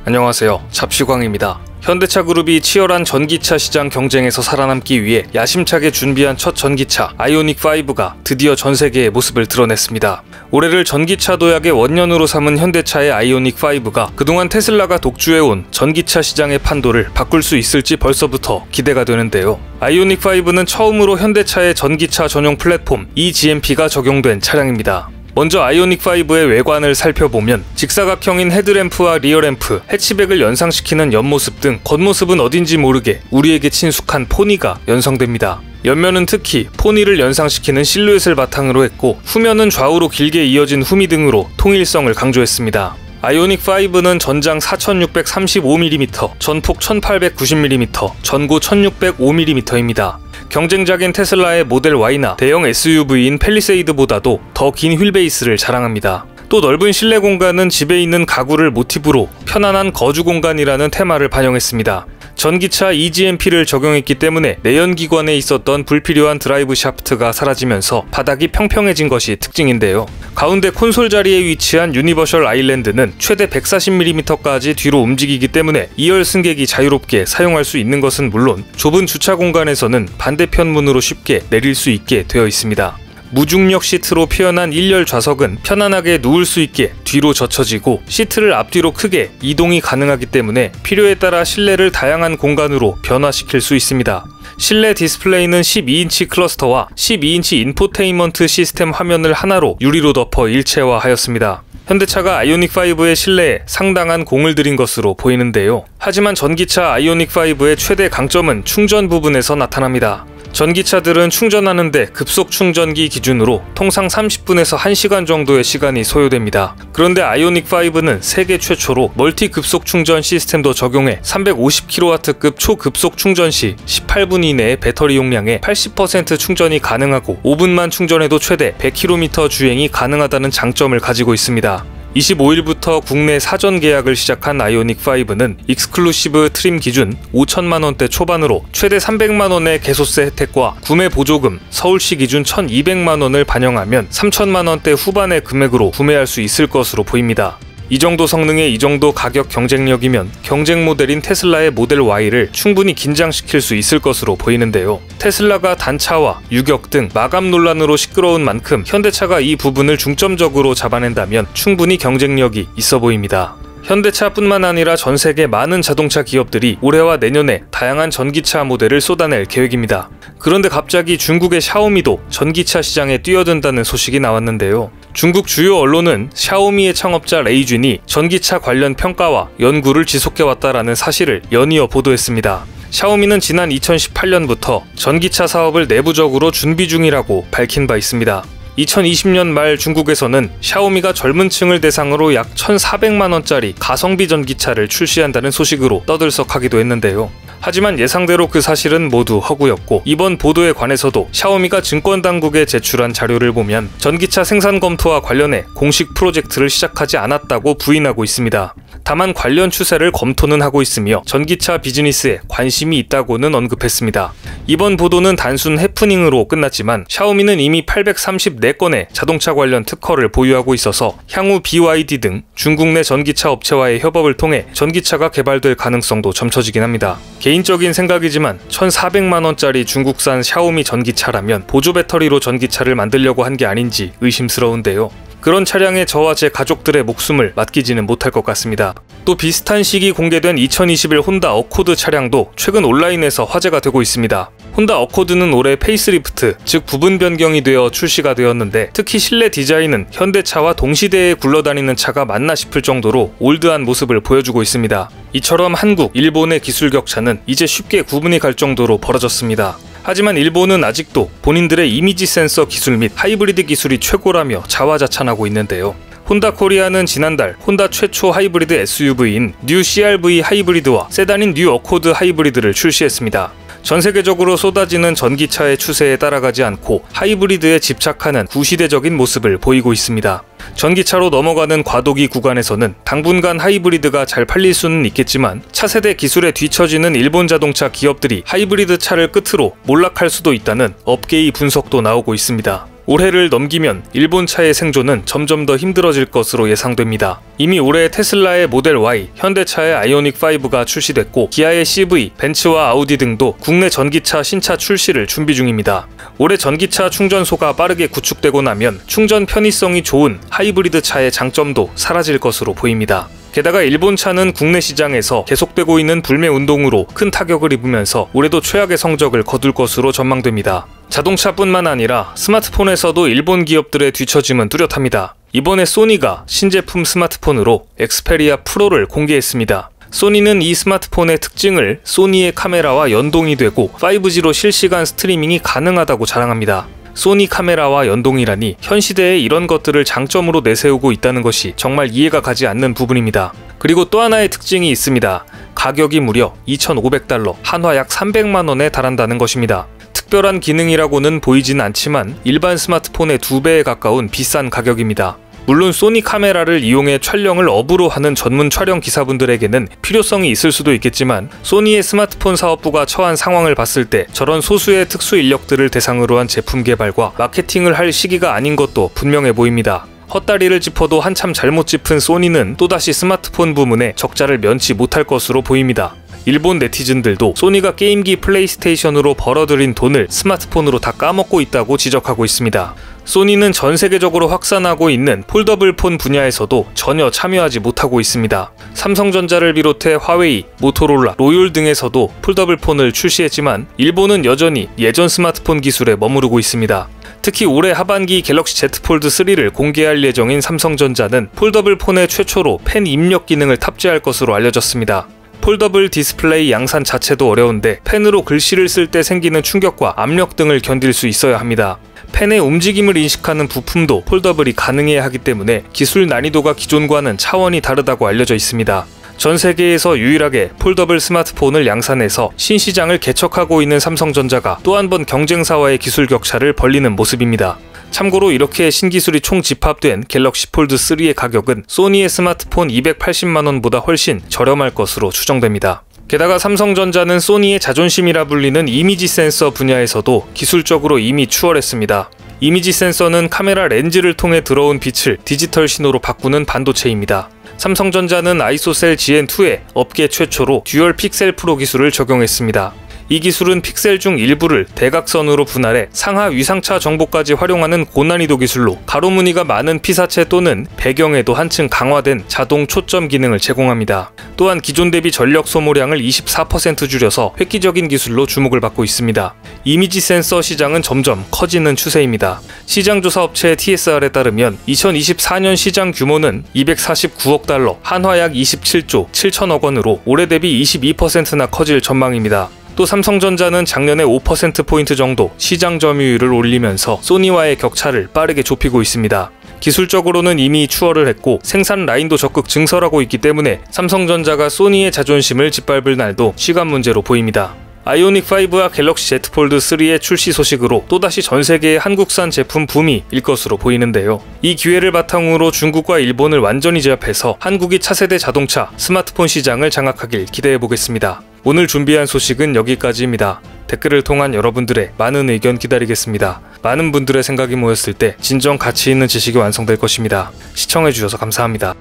안녕하세요. 잡시광입니다. 현대차 그룹이 치열한 전기차 시장 경쟁에서 살아남기 위해 야심차게 준비한 첫 전기차 아이오닉5가 드디어 전세계의 모습을 드러냈습니다. 올해를 전기차 도약의 원년으로 삼은 현대차의 아이오닉5가 그동안 테슬라가 독주해온 전기차 시장의 판도를 바꿀 수 있을지 벌써부터 기대가 되는데요. 아이오닉5는 처음으로 현대차의 전기차 전용 플랫폼 eGMP가 적용된 차량입니다. 먼저 아이오닉5의 외관을 살펴보면 직사각형인 헤드램프와 리어램프, 해치백을 연상시키는 옆모습 등 겉모습은 어딘지 모르게 우리에게 친숙한 포니가 연상됩니다. 옆면은 특히 포니를 연상시키는 실루엣을 바탕으로 했고 후면은 좌우로 길게 이어진 후미 등으로 통일성을 강조했습니다. 아이오닉5는 전장 4635mm, 전폭 1890mm, 전고 1605mm입니다. 경쟁작인 테슬라의 모델 Y나 대형 SUV인 팰리세이드보다도 더 긴 휠베이스를 자랑합니다. 또 넓은 실내 공간은 집에 있는 가구를 모티브로 편안한 거주 공간이라는 테마를 반영했습니다. 전기차 eGMP를 적용했기 때문에 내연기관에 있었던 불필요한 드라이브 샤프트가 사라지면서 바닥이 평평해진 것이 특징인데요. 가운데 콘솔 자리에 위치한 유니버셜 아일랜드는 최대 140mm까지 뒤로 움직이기 때문에 2열 승객이 자유롭게 사용할 수 있는 것은 물론 좁은 주차 공간에서는 반대편 문으로 쉽게 내릴 수 있게 되어 있습니다. 무중력 시트로 표현한 1열 좌석은 편안하게 누울 수 있게 뒤로 젖혀지고 시트를 앞뒤로 크게 이동이 가능하기 때문에 필요에 따라 실내를 다양한 공간으로 변화시킬 수 있습니다. 실내 디스플레이는 12인치 클러스터와 12인치 인포테인먼트 시스템 화면을 하나로 유리로 덮어 일체화하였습니다. 현대차가 아이오닉5의 실내에 상당한 공을 들인 것으로 보이는데요. 하지만 전기차 아이오닉5의 최대 강점은 충전 부분에서 나타납니다. 전기차들은 충전하는데 급속 충전기 기준으로 통상 30분에서 1시간 정도의 시간이 소요됩니다. 그런데 아이오닉5는 세계 최초로 멀티 급속 충전 시스템도 적용해 350kW급 초급속 충전 시 18분 이내에 배터리 용량의 80% 충전이 가능하고 5분만 충전해도 최대 100km 주행이 가능하다는 장점을 가지고 있습니다. 25일부터 국내 사전 계약을 시작한 아이오닉5는 익스클루시브 트림 기준 5천만원대 초반으로 최대 300만원의 개소세 혜택과 구매 보조금, 서울시 기준 1200만원을 반영하면 3천만원대 후반의 금액으로 구매할 수 있을 것으로 보입니다. 이 정도 성능에 이 정도 가격 경쟁력이면 경쟁 모델인 테슬라의 모델 Y를 충분히 긴장시킬 수 있을 것으로 보이는데요. 테슬라가 단차와 유격 등 마감 논란으로 시끄러운 만큼 현대차가 이 부분을 중점적으로 잡아낸다면 충분히 경쟁력이 있어 보입니다. 현대차뿐만 아니라 전 세계 많은 자동차 기업들이 올해와 내년에 다양한 전기차 모델을 쏟아낼 계획입니다. 그런데 갑자기 중국의 샤오미도 전기차 시장에 뛰어든다는 소식이 나왔는데요. 중국 주요 언론은 샤오미의 창업자 레이준이 전기차 관련 평가와 연구를 지속해왔다라는 사실을 연이어 보도했습니다. 샤오미는 지난 2018년부터 전기차 사업을 내부적으로 준비 중이라고 밝힌 바 있습니다. 2020년 말 중국에서는 샤오미가 젊은 층을 대상으로 약 1,400만원짜리 가성비 전기차를 출시한다는 소식으로 떠들썩하기도 했는데요. 하지만 예상대로 그 사실은 모두 허구였고 이번 보도에 관해서도 샤오미가 증권당국에 제출한 자료를 보면 전기차 생산 검토와 관련해 공식 프로젝트를 시작하지 않았다고 부인하고 있습니다. 다만 관련 추세를 검토는 하고 있으며 전기차 비즈니스에 관심이 있다고는 언급했습니다. 이번 보도는 단순 해프닝으로 끝났지만 샤오미는 이미 834건의 자동차 관련 특허를 보유하고 있어서 향후 BYD 등 중국 내 전기차 업체와의 협업을 통해 전기차가 개발될 가능성도 점쳐지긴 합니다. 개인적인 생각이지만 1,400만원짜리 중국산 샤오미 전기차라면 보조 배터리로 전기차를 만들려고 한 게 아닌지 의심스러운데요. 그런 차량에 저와 제 가족들의 목숨을 맡기지는 못할 것 같습니다. 또 비슷한 시기 공개된 2021 혼다 어코드 차량도 최근 온라인에서 화제가 되고 있습니다. 혼다 어코드는 올해 페이스리프트, 즉 부분 변경이 되어 출시가 되었는데 특히 실내 디자인은 현대차와 동시대에 굴러다니는 차가 맞나 싶을 정도로 올드한 모습을 보여주고 있습니다. 이처럼 한국, 일본의 기술 격차는 이제 쉽게 구분이 갈 정도로 벌어졌습니다. 하지만 일본은 아직도 본인들의 이미지 센서 기술 및 하이브리드 기술이 최고라며 자화자찬하고 있는데요. 혼다 코리아는 지난달 혼다 최초 하이브리드 SUV인 뉴 CR-V 하이브리드와 세단인 뉴 어코드 하이브리드를 출시했습니다. 전 세계적으로 쏟아지는 전기차의 추세에 따라가지 않고 하이브리드에 집착하는 구시대적인 모습을 보이고 있습니다. 전기차로 넘어가는 과도기 구간에서는 당분간 하이브리드가 잘 팔릴 수는 있겠지만 차세대 기술에 뒤처지는 일본 자동차 기업들이 하이브리드 차를 끝으로 몰락할 수도 있다는 업계의 분석도 나오고 있습니다. 올해를 넘기면 일본차의 생존은 점점 더 힘들어질 것으로 예상됩니다. 이미 올해 테슬라의 모델 Y, 현대차의 아이오닉 5가 출시됐고 기아의 CV, 벤츠와 아우디 등도 국내 전기차 신차 출시를 준비 중입니다. 올해 전기차 충전소가 빠르게 구축되고 나면 충전 편의성이 좋은 하이브리드 차의 장점도 사라질 것으로 보입니다. 게다가 일본차는 국내 시장에서 계속되고 있는 불매 운동으로 큰 타격을 입으면서 올해도 최악의 성적을 거둘 것으로 전망됩니다. 자동차뿐만 아니라 스마트폰에서도 일본 기업들의 뒤처짐은 뚜렷합니다. 이번에 소니가 신제품 스마트폰으로 엑스페리아 프로를 공개했습니다. 소니는 이 스마트폰의 특징을 소니의 카메라와 연동이 되고 5G로 실시간 스트리밍이 가능하다고 자랑합니다. 소니 카메라와 연동이라니 현 시대에 이런 것들을 장점으로 내세우고 있다는 것이 정말 이해가 가지 않는 부분입니다. 그리고 또 하나의 특징이 있습니다. 가격이 무려 2,500달러, 한화 약 300만원에 달한다는 것입니다. 특별한 기능이라고는 보이진 않지만 일반 스마트폰의 2배에 가까운 비싼 가격입니다. 물론 소니 카메라를 이용해 촬영을 업으로 하는 전문 촬영 기사분들에게는 필요성이 있을 수도 있겠지만 소니의 스마트폰 사업부가 처한 상황을 봤을 때 저런 소수의 특수 인력들을 대상으로 한 제품 개발과 마케팅을 할 시기가 아닌 것도 분명해 보입니다. 헛다리를 짚어도 한참 잘못 짚은 소니는 또다시 스마트폰 부문에 적자를 면치 못할 것으로 보입니다. 일본 네티즌들도 소니가 게임기 플레이스테이션으로 벌어들인 돈을 스마트폰으로 다 까먹고 있다고 지적하고 있습니다. 소니는 전 세계적으로 확산하고 있는 폴더블 폰 분야에서도 전혀 참여하지 못하고 있습니다. 삼성전자를 비롯해 화웨이, 모토로라, 로열 등에서도 폴더블 폰을 출시했지만 일본은 여전히 예전 스마트폰 기술에 머무르고 있습니다. 특히 올해 하반기 갤럭시 Z 폴드 3를 공개할 예정인 삼성전자는 폴더블 폰에 최초로 펜 입력 기능을 탑재할 것으로 알려졌습니다. 폴더블 디스플레이 양산 자체도 어려운데 펜으로 글씨를 쓸 때 생기는 충격과 압력 등을 견딜 수 있어야 합니다. 펜의 움직임을 인식하는 부품도 폴더블이 가능해야 하기 때문에 기술 난이도가 기존과는 차원이 다르다고 알려져 있습니다. 전 세계에서 유일하게 폴더블 스마트폰을 양산해서 신시장을 개척하고 있는 삼성전자가 또 한 번 경쟁사와의 기술 격차를 벌리는 모습입니다. 참고로 이렇게 신기술이 총 집합된 갤럭시 폴드 3의 가격은 소니의 스마트폰 280만원보다 훨씬 저렴할 것으로 추정됩니다. 게다가 삼성전자는 소니의 자존심이라 불리는 이미지 센서 분야에서도 기술적으로 이미 추월했습니다. 이미지 센서는 카메라 렌즈를 통해 들어온 빛을 디지털 신호로 바꾸는 반도체입니다. 삼성전자는 아이소셀 GN2에 업계 최초로 듀얼 픽셀 프로 기술을 적용했습니다. 이 기술은 픽셀 중 일부를 대각선으로 분할해 상하 위상차 정보까지 활용하는 고난이도 기술로 가로무늬가 많은 피사체 또는 배경에도 한층 강화된 자동 초점 기능을 제공합니다. 또한 기존 대비 전력 소모량을 24% 줄여서 획기적인 기술로 주목을 받고 있습니다. 이미지 센서 시장은 점점 커지는 추세입니다. 시장조사 업체 TSR에 따르면 2024년 시장 규모는 249억 달러, 한화 약 27조 7천억 원으로 올해 대비 22%나 커질 전망입니다. 또 삼성전자는 작년에 5%포인트 정도 시장 점유율을 올리면서 소니와의 격차를 빠르게 좁히고 있습니다. 기술적으로는 이미 추월을 했고 생산 라인도 적극 증설하고 있기 때문에 삼성전자가 소니의 자존심을 짓밟을 날도 시간 문제로 보입니다. 아이오닉5와 갤럭시 Z 폴드 3의 출시 소식으로 또다시 전세계의 한국산 제품 붐이 일 것으로 보이는데요. 이 기회를 바탕으로 중국과 일본을 완전히 제압해서 한국이 차세대 자동차, 스마트폰 시장을 장악하길 기대해보겠습니다. 오늘 준비한 소식은 여기까지입니다. 댓글을 통한 여러분들의 많은 의견 기다리겠습니다. 많은 분들의 생각이 모였을 때 진정 가치 있는 지식이 완성될 것입니다. 시청해주셔서 감사합니다.